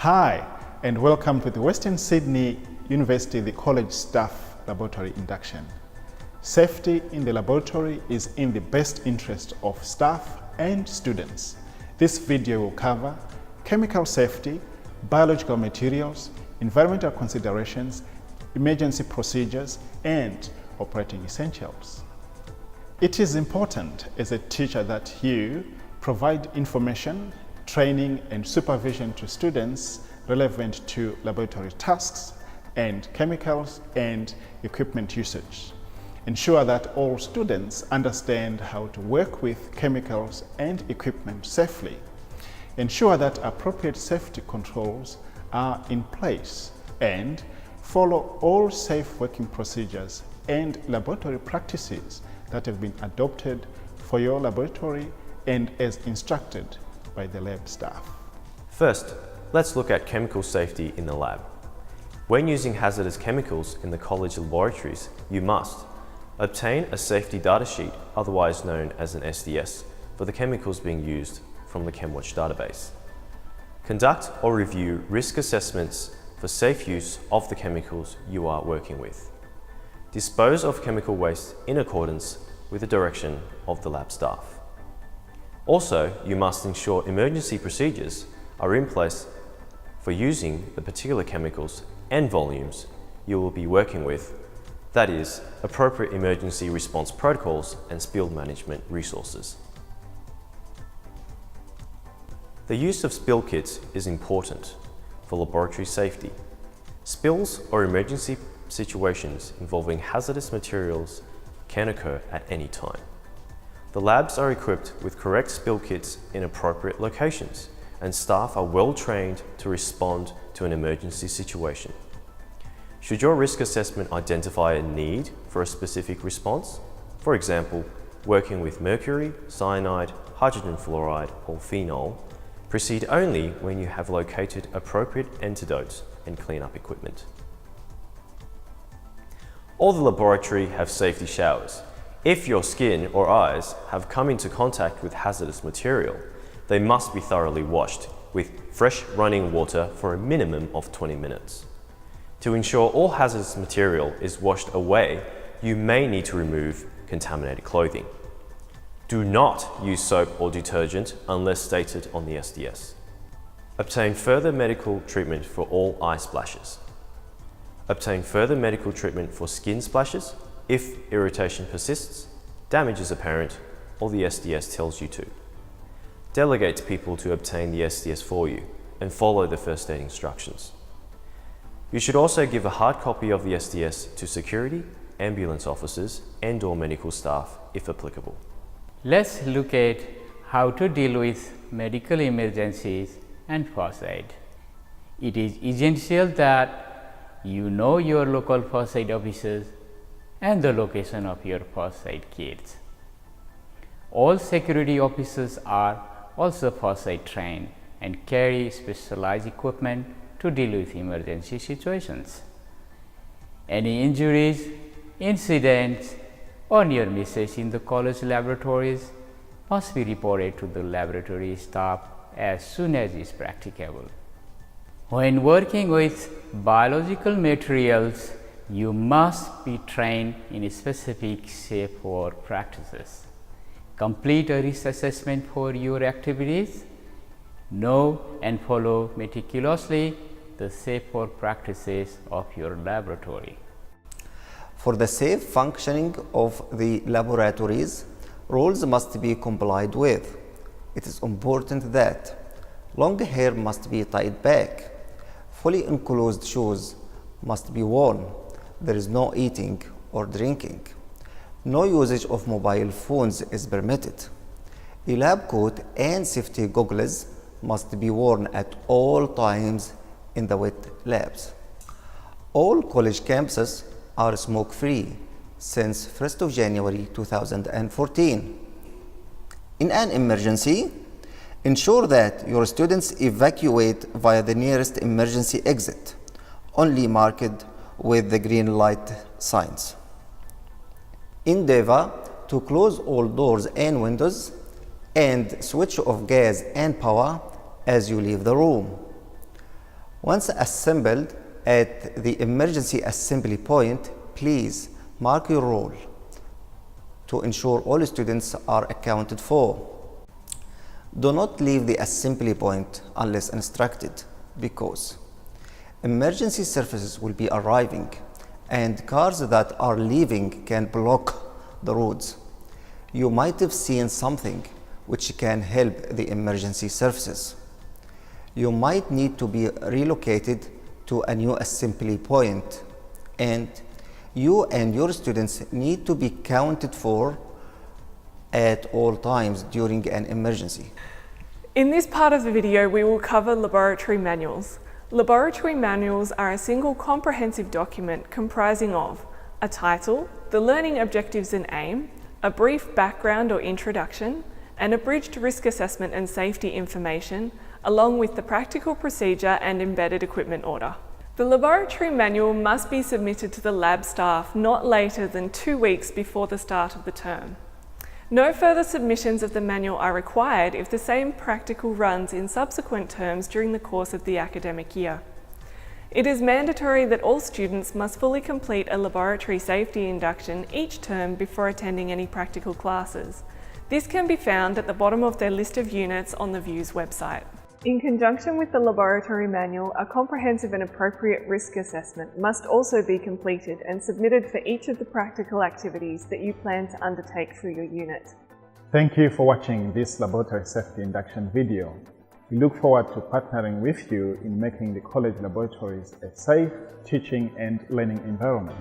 Hi, and welcome to the Western Sydney University the College Staff Laboratory Induction. Safety in the laboratory is in the best interest of staff and students. This video will cover chemical safety, biological materials, environmental considerations, emergency procedures, and operating essentials. It is important as a teacher that you provide information, training, and supervision to students relevant to laboratory tasks and chemicals and equipment usage. Ensure that all students understand how to work with chemicals and equipment safely. Ensure that appropriate safety controls are in place and follow all safe working procedures and laboratory practices that have been adopted for your laboratory and as instructed by the lab staff. First, let's look at chemical safety in the lab. When using hazardous chemicals in the college laboratories, you must obtain a safety data sheet, otherwise known as an SDS, for the chemicals being used from the ChemWatch database. Conduct or review risk assessments for safe use of the chemicals you are working with. Dispose of chemical waste in accordance with the direction of the lab staff. Also, you must ensure emergency procedures are in place for using the particular chemicals and volumes you will be working with, that is, appropriate emergency response protocols and spill management resources. The use of spill kits is important for laboratory safety. Spills or emergency situations involving hazardous materials can occur at any time. The labs are equipped with correct spill kits in appropriate locations, and staff are well trained to respond to an emergency situation. Should your risk assessment identify a need for a specific response, for example, working with mercury, cyanide, hydrogen fluoride, or phenol, proceed only when you have located appropriate antidotes and cleanup equipment. All the laboratory have safety showers. If your skin or eyes have come into contact with hazardous material, they must be thoroughly washed with fresh running water for a minimum of 20 minutes. To ensure all hazardous material is washed away, you may need to remove contaminated clothing. Do not use soap or detergent unless stated on the SDS. Obtain further medical treatment for all eye splashes. Obtain further medical treatment for skin splashes if irritation persists, damage is apparent, or the SDS tells you to. Delegate people to obtain the SDS for you and follow the first aid instructions. You should also give a hard copy of the SDS to security, ambulance officers, and/or medical staff if applicable. Let's look at how to deal with medical emergencies and first aid. It is essential that you know your local first aid officers and the location of your first aid kits. All security officers are also first aid trained and carry specialized equipment to deal with emergency situations. Any injuries, incidents, or near misses in the college laboratories must be reported to the laboratory staff as soon as is practicable. When working with biological materials, you must be trained in specific safe work practices. Complete a risk assessment for your activities. Know and follow meticulously the safe work practices of your laboratory. For the safe functioning of the laboratories, rules must be complied with. It is important that long hair must be tied back, fully enclosed shoes must be worn. There is no eating or drinking. No usage of mobile phones is permitted. A lab coat and safety goggles must be worn at all times in the wet labs. All college campuses are smoke-free since 1st of January 2014. In an emergency, ensure that your students evacuate via the nearest emergency exit, only marked with the green light signs. Endeavor to close all doors and windows and switch off gas and power as you leave the room. Once assembled at the emergency assembly point, please mark your role to ensure all students are accounted for. Do not leave the assembly point unless instructed, because emergency services will be arriving and cars that are leaving can block the roads. You might have seen something which can help the emergency services. You might need to be relocated to a new assembly point, and you and your students need to be counted for at all times during an emergency. In this part of the video, we will cover laboratory manuals. Laboratory manuals are a single comprehensive document comprising of a title, the learning objectives and aim, a brief background or introduction, an abridged risk assessment and safety information, along with the practical procedure and embedded equipment order. The laboratory manual must be submitted to the lab staff not later than 2 weeks before the start of the term. No further submissions of the manual are required if the same practical runs in subsequent terms during the course of the academic year. It is mandatory that all students must fully complete a laboratory safety induction each term before attending any practical classes. This can be found at the bottom of their list of units on the VUE's website. In conjunction with the laboratory manual, a comprehensive and appropriate risk assessment must also be completed and submitted for each of the practical activities that you plan to undertake for your unit. Thank you for watching this laboratory safety induction video. We look forward to partnering with you in making the college laboratories a safe teaching and learning environment.